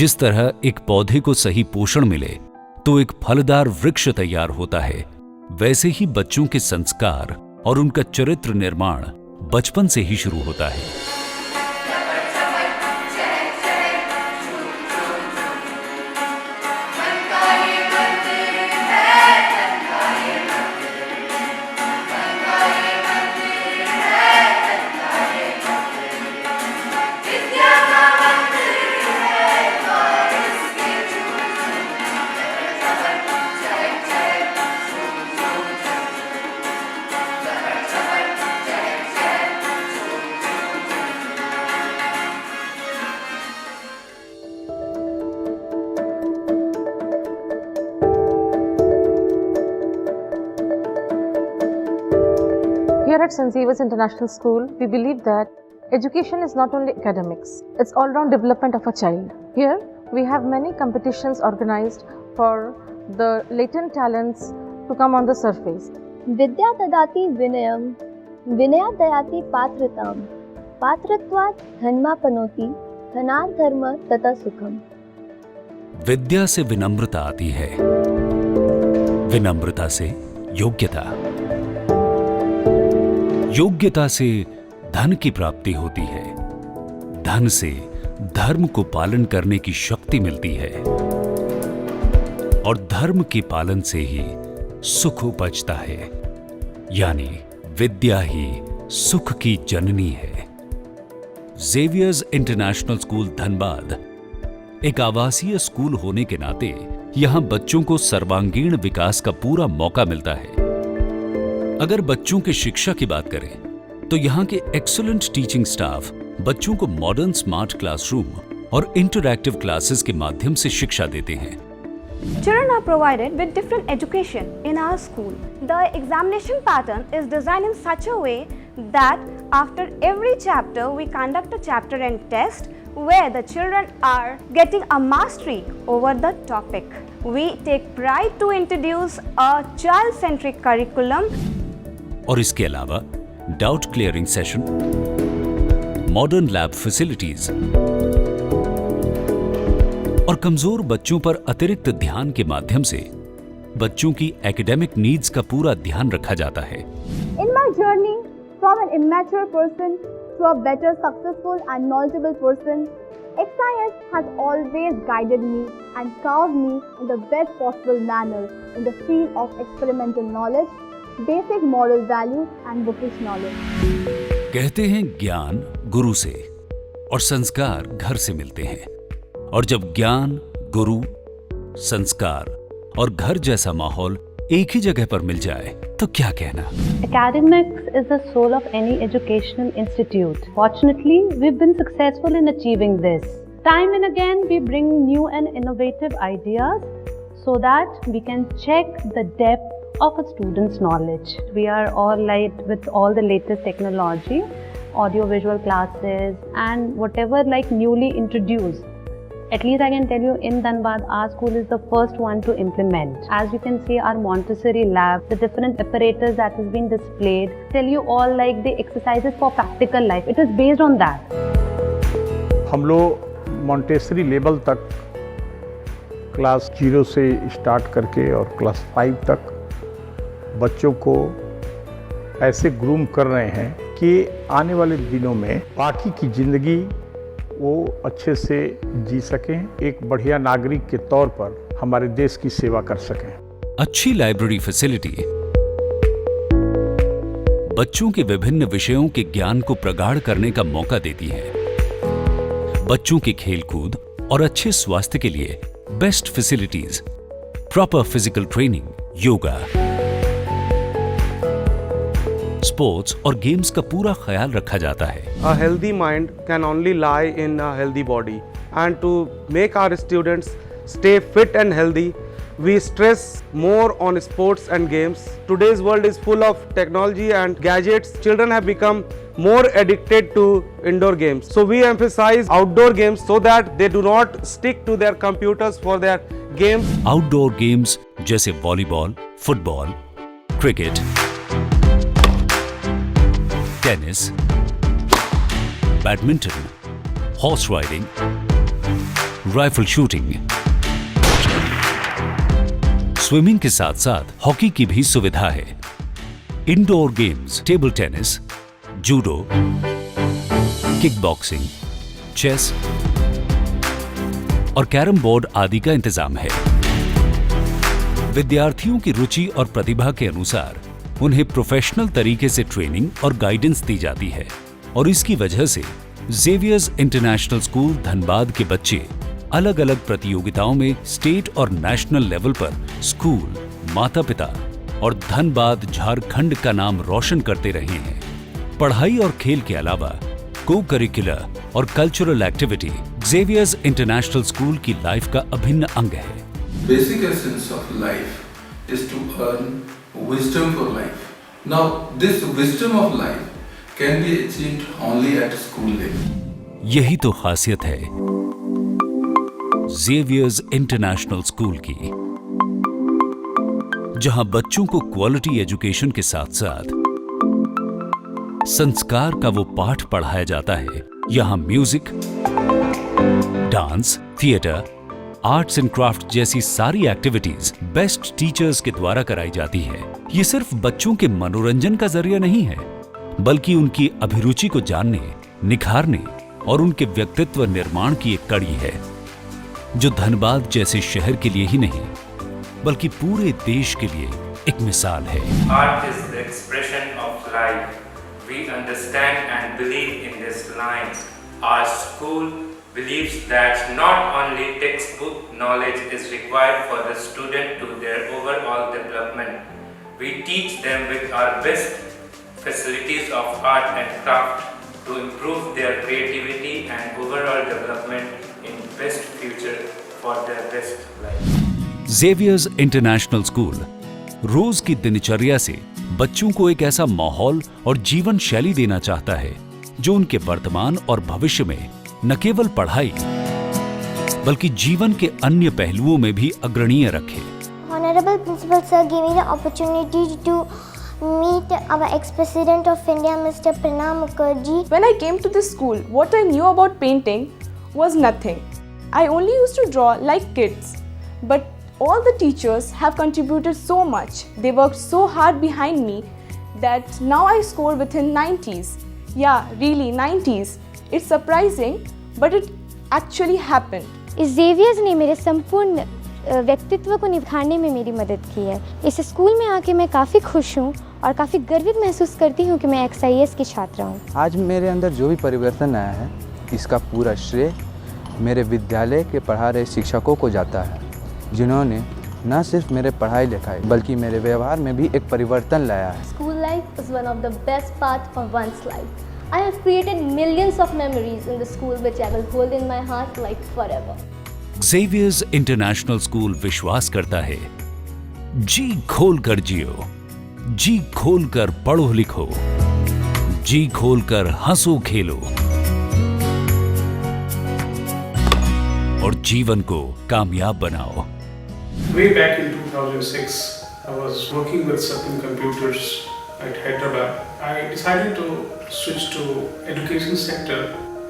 जिस तरह एक पौधे को सही पोषण मिले तो एक फलदार वृक्ष तैयार होता है, वैसे ही बच्चों के संस्कार और उनका चरित्र निर्माण बचपन से ही शुरू होता है। Here at St. Xavier's International School, we believe that education is not only academics, it's all-round development of a child. Here, we have many competitions organized for the latent talents to come on the surface. Vidya dadati vinayam, vinaya dayati patratam, patratvat dhanma panoti, धनात् धर्म तथा सुखम। विद्या से विनम्रता आती है, विनम्रता से योग्यता, योग्यता से धन की प्राप्ति होती है, धन से धर्म को पालन करने की शक्ति मिलती है और धर्म के पालन से ही सुख उपजता है, यानी विद्या ही सुख की जननी है। ज़ेवियर्स इंटरनेशनल स्कूल धनबाद एक आवासीय स्कूल होने के नाते यहां बच्चों को सर्वांगीण विकास का पूरा मौका मिलता है। अगर बच्चों की शिक्षा की बात करें तो यहाँ के एक्सीलेंट टीचिंग स्टाफ बच्चों को मॉडर्न स्मार्ट क्लासरूम और इंटरैक्टिव क्लासेस के माध्यम से शिक्षा देते हैं। Children are provided with different education in our school. The examination pattern is designed in such a way that after every chapter we conduct a chapter and test where the children are getting a mastery over the topic. We take pride to introduce a child-centric curriculum. और इसके अलावा doubt clearing session, modern lab facilities और कमजोर बच्चों पर अतिरिक्त ध्यान के माध्यम से बच्चों की एकेडमिक नीड्स का पूरा ध्यान रखा जाता है। In my journey from an immature person to a better, successful and knowledgeable person, XIS has always guided me and carved me in the best possible manner in the field of experimental knowledge, basic moral values and bookish knowledge. कहते हैं ज्ञान गुरु से और संस्कार घर से मिलते हैं, और जब ज्ञान, गुरु, संस्कार और घर जैसा माहौल एक ही जगह पर मिल जाए तो क्या कहना। Academics is the soul of any educational institute. Fortunately, we've been successful in achieving this. Time and again, we bring new and innovative ideas so that we can check the depth of a student's knowledge. We are all like with all the latest technology, audio-visual classes and whatever like newly introduced. At least I can tell you in Dhanbad, our school is the first one to implement. As you can see our Montessori lab, the different apparatus that has been displayed, tell you all like the exercises for practical life. It is based on that. हम लोग Montessori level तक class 0 से start करके और class 5 तक बच्चों को ऐसे ग्रूम कर रहे हैं कि आने वाले दिनों में बाकी की ज़िंदगी वो अच्छे से जी सकें, एक बढ़िया नागरिक के तौर पर हमारे देश की सेवा कर सकें। अच्छी लाइब्रेरी फैसिलिटी बच्चों के विभिन्न विषयों के ज्ञान को प्रगाढ़ करने का मौका देती है। बच्चों के खेलकूद और अच्छे स्वास्थ्य के लिए best facilities, proper physical training, yoga, sports और गेम्स का पूरा ख्याल रखा जाता है। A healthy mind can only lie in a healthy body, and to make our students stay fit and healthy, we stress more on sports and games. Today's world is full of technology and gadgets. Children have become more addicted to indoor games. So we emphasize outdoor games so that they do not stick to their computers for their games. Outdoor games जैसे volleyball, football, cricket, tennis, badminton, horse riding, rifle shooting, swimming के साथ साथ hockey की भी सुविधा है। Indoor games, table tennis, judo, kick boxing, chess और carrom board आदि का इंतजाम है। विद्यार्थियों की रुचि और प्रतिभा के अनुसार उन्हें प्रोफेशनल तरीके से ट्रेनिंग और गाइडेंस दी जाती है और इसकी वजह से जेवियर्स इंटरनेशनल स्कूल धनबाद के बच्चे अलग अलग प्रतियोगिताओं में स्टेट और नेशनल लेवल पर स्कूल, माता पिता और धनबाद झारखंड का नाम रोशन करते रहे हैं। पढ़ाई और खेल के अलावा को करिकुलर और cultural activity Xavier's international school की लाइफ का अभिन्न अंग है। Basic essence of life is to earn wisdom for life. Now, this wisdom of life can be achieved only at school level. यही तो खासियत है जेवियर्स इंटरनेशनल स्कूल की, जहां बच्चों को क्वालिटी एजुकेशन के साथ साथ संस्कार का वो पाठ पढ़ाया जाता है। यहां music, dance, theatre, arts and craft जैसी सारी एक्टिविटीज बेस्ट टीचर्स के द्वारा कराई जाती है। ये सिर्फ बच्चों के मनोरंजन का जरिया नहीं है, बल्कि उनकी अभिरुचि को जानने, निखारने और उनके व्यक्तित्व निर्माण की एक कड़ी है, जो धनबाद जैसे शहर के लिए ही नहीं बल्कि पूरे देश के लिए एक मिसाल है। Art is the expression of life. We understand and believe in this line. Our school believes that not only textbook knowledge is required for the student to their overall development. We teach them with our best facilities of art and craft to improve their creativity and overall development in best future for their best life. Xavier's international school रोज की दिनचर्या से बच्चों को एक ऐसा माहौल और जीवन शैली देना चाहता है जो उनके वर्तमान और भविष्य में न केवल पढ़ाई बल्कि जीवन के अन्य पहलुओं में भी अग्रणीय रखे। Honorable Principal Sir gave me the opportunity to meet our ex-president of India, Mr. Pranab Mukherjee. When I came to this school, what I knew about painting was nothing. I only used to draw like kids. But all the teachers have contributed so much. They worked so hard behind me that now I score within 90s. Yeah, really 90s. It's surprising, but it actually happened. इस Xavier's ने मेरे संपूर्ण व्यक्तित्व को निखारने में मेरी मदद की है। इस स्कूल में आके मैं काफ़ी खुश हूँ और काफ़ी गर्वित महसूस करती हूँ कि मैं XIS की छात्रा हूँ। आज मेरे अंदर जो भी परिवर्तन आया है, इसका पूरा श्रेय मेरे विद्यालय के पढ़ा रहे शिक्षकों को जाता है, जिन्होंने न सिर्फ मेरे पढ़ाई लिखाई बल्कि मेरे व्यवहार में भी एक परिवर्तन लाया है। School life is one of the best parts of one's life. I have created millions of memories in the school which I will hold in my heart like forever. Xavier's international school विश्वास करता है, जी खोल कर जियो, जी खोल कर पढ़ो लिखो, जी खोल कर हंसो खेलो और जीवन को कामयाब बनाओ। Way back in 2006, I was working with Satyam Computers at Hyderabad. I decided to switch to education sector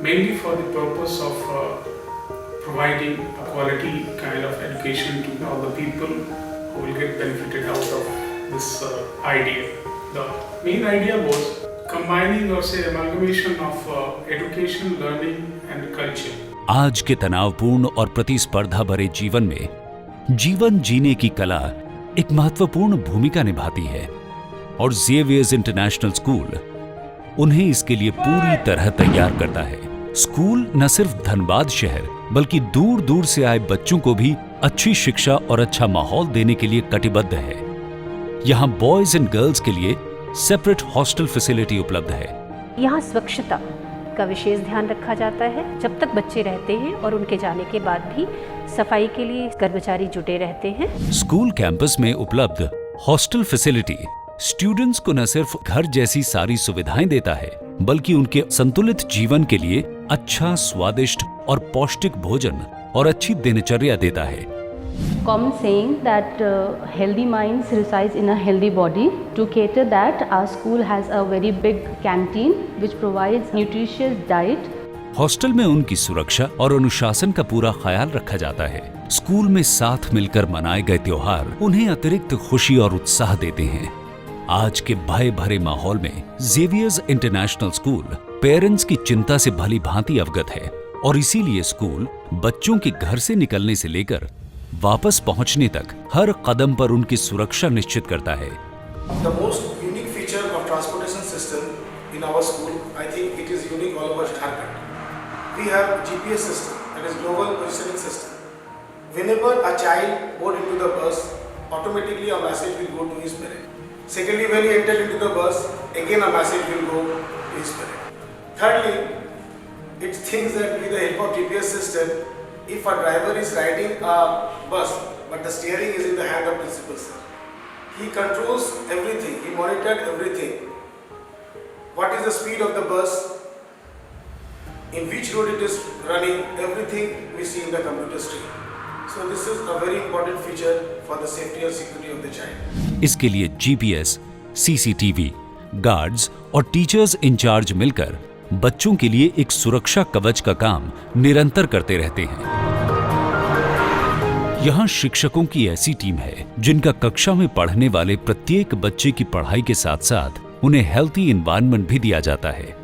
mainly for the purpose of providing a quality kind of education to all the people who will get benefited out of this idea. The main idea was combining or say amalgamation of education, learning and culture. आज के तनावपूर्ण और प्रतिस्पर्धा भरे जीवन में जीवन जीने की कला एक महत्वपूर्ण भूमिका निभाती है और जेवियर्स इंटरनेशनल स्कूल उन्हें इसके लिए पूरी तरह तैयार करता है। स्कूल न सिर्फ धनबाद शहर बल्कि दूर दूर से आए बच्चों को भी अच्छी शिक्षा और अच्छा माहौल देने के लिए कटिबद्ध है। यहाँ बॉयज एंड गर्ल्स के लिए सेपरेट हॉस्टल फैसिलिटी उपलब्ध है। यहाँ स्वच्छता का विशेष ध्यान रखा जाता है। जब तक बच्चे रहते हैं और उनके जाने के बाद भी सफाई के लिए कर्मचारी जुटे रहते हैं। स्कूल कैंपस में उपलब्ध हॉस्टल फैसिलिटी स्टूडेंट्स को न सिर्फ घर जैसी सारी सुविधाएं देता है बल्कि उनके संतुलित जीवन के लिए अच्छा, स्वादिष्ट और पौष्टिक भोजन और अच्छी दिनचर्या देता है। Common saying that healthy minds resides in a healthy body. To cater that, our school has a very big canteen which provides nutritious diet. Hostel में उनकी सुरक्षा और अनुशासन का पूरा ख्याल रखा जाता है। स्कूल में साथ मिलकर मनाए गए त्योहार उन्हें अतिरिक्त खुशी और उत्साह देते हैं। आज के भय भरे माहौल में जेवियर्स इंटरनेशनल स्कूल पेरेंट्स की चिंता से भली भांति अवगत है और इसीलिए स्कूल बच्चों के घर से निकलने से लेकर वापस पहुंचने तक हर कदम पर उनकी सुरक्षा निश्चित करता है। The most unique feature of transportation system in our school, I think it is unique all over Jharkhand. We have GPS system, that is global positioning system. Whenever a child board into the bus, automatically a message will go to his parent. Secondly, when he entered into the bus, again a message will go to his parent. Thirdly, it thinks that with the help of GPS system, if a driver is riding a bus, but the steering is in the hand of principal sir, he controls everything, he monitored everything. What is the speed of the bus, in which road it is running, everything we see in the computer screen. So this is a very important feature for the safety and security of the child. इसके लिए GPS, CCTV, guards और teachers in charge मिलकर बच्चों के लिए एक सुरक्षा कवच का काम निरंतर करते रहते हैं। यहाँ शिक्षकों की ऐसी टीम है जिनका कक्षा में पढ़ने वाले प्रत्येक बच्चे की पढ़ाई के साथ साथ उन्हें हेल्थी एनवायरनमेंट भी दिया जाता है।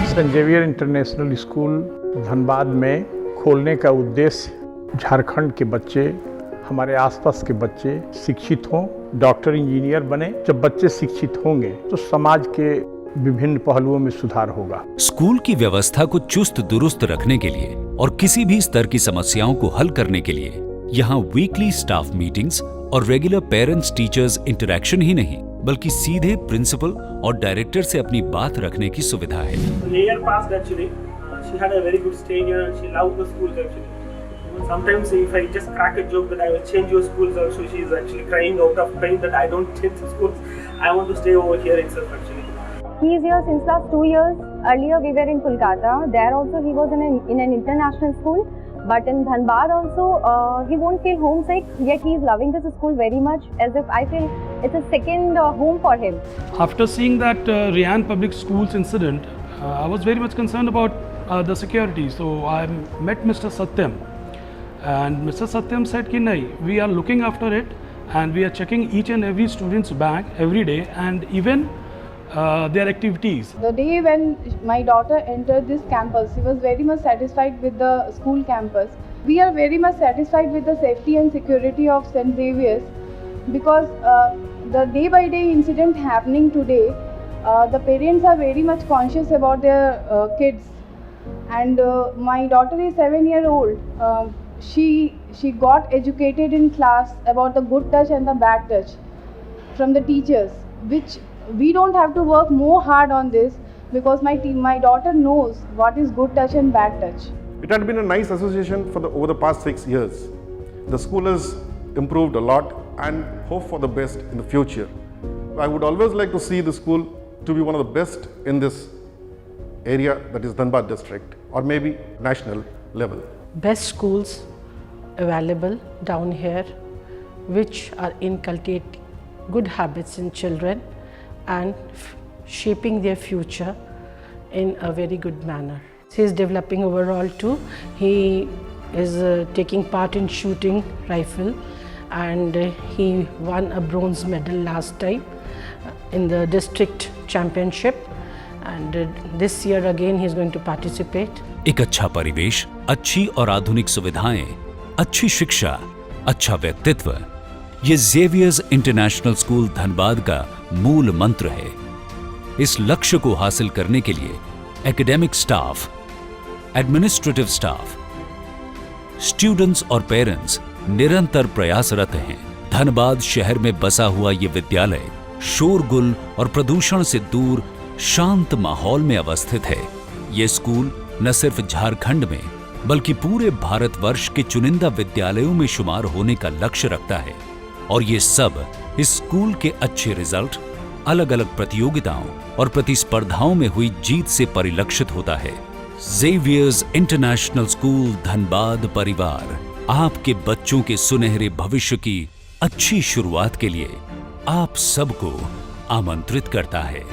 Saint Xavier international school Dhanbad में खोलने का उद्देश्य झारखंड के बच्चे, हमारे आसपास के बच्चे शिक्षित हों, डॉक्टर इंजीनियर बने। जब बच्चे शिक्षित होंगे तो समाज के विभिन्न पहलुओं में सुधार होगा। स्कूल की व्यवस्था को चुस्त दुरुस्त रखने के लिए और किसी भी स्तर की समस्याओं को हल करने के लिए यहाँ वीकली स्टाफ मीटिंग्स और रेगुलर पेरेंट्स टीचर्स इंटरेक्शन ही नहीं बल्कि सीधे प्रिंसिपल और डायरेक्टर से अपनी बात रखने की सुविधा है। Sometimes if I just crack a joke that I will change your schools also, she is actually crying out of pain that I don't change the schools. I want to stay over here itself actually. He is here since last 2 years. Earlier we were in Kolkata. There also he was in an international school. But in Dhanbad also he won't feel homesick. Yet he is loving this school very much. As if I feel it's a second home for him. After seeing that Rian Public Schools incident, I was very much concerned about the security. So I met Mr. Satyam. And Mr. Satyam said कि नहीं, we are looking after it and we are checking each and every student's bag every day and even their activities. The day when my daughter entered this campus, she was very much satisfied with the school campus. We are very much satisfied with the safety and security of St. Xavier's because the day by day incident happening today, the parents are very much conscious about their kids. And my daughter is 7-year-old. She got educated in class about the good touch and the bad touch from the teachers, which we don't have to work more hard on this because my daughter knows what is good touch and bad touch. It had been a nice association over the past 6 years. The school has improved a lot and hope for the best in the future. I would always like to see the school to be one of the best in this area, that is Dhanbad district, or maybe national level. Best schools available down here which are inculcating good habits in children and shaping their future in a very good manner. He is developing overall too. He is taking part in shooting rifle and he won a bronze medal last time in the district championship, and this year again he is going to participate. एक अच्छा परिवेश, अच्छी और आधुनिक सुविधाएं, अच्छी शिक्षा, अच्छा व्यक्तित्व, ये ज़ेवियर्स इंटरनेशनल स्कूल धनबाद का मूल मंत्र है। इस लक्ष्य को हासिल करने के लिए academic staff, administrative staff, students और पेरेंट्स निरंतर प्रयासरत हैं। धनबाद शहर में बसा हुआ ये विद्यालय शोरगुल और प्रदूषण से दूर शांत माहौल में अवस्थित है। ये स्कूल न सिर्फ झारखंड में बल्कि पूरे भारतवर्ष के चुनिंदा विद्यालयों में शुमार होने का लक्ष्य रखता है, और ये सब इस स्कूल के अच्छे रिजल्ट, अलग अलग प्रतियोगिताओं और प्रतिस्पर्धाओं में हुई जीत से परिलक्षित होता है। ज़ेवियर्स इंटरनेशनल स्कूल धनबाद परिवार आपके बच्चों के सुनहरे भविष्य की अच्छी शुरुआत के लिए आप सबको आमंत्रित करता है।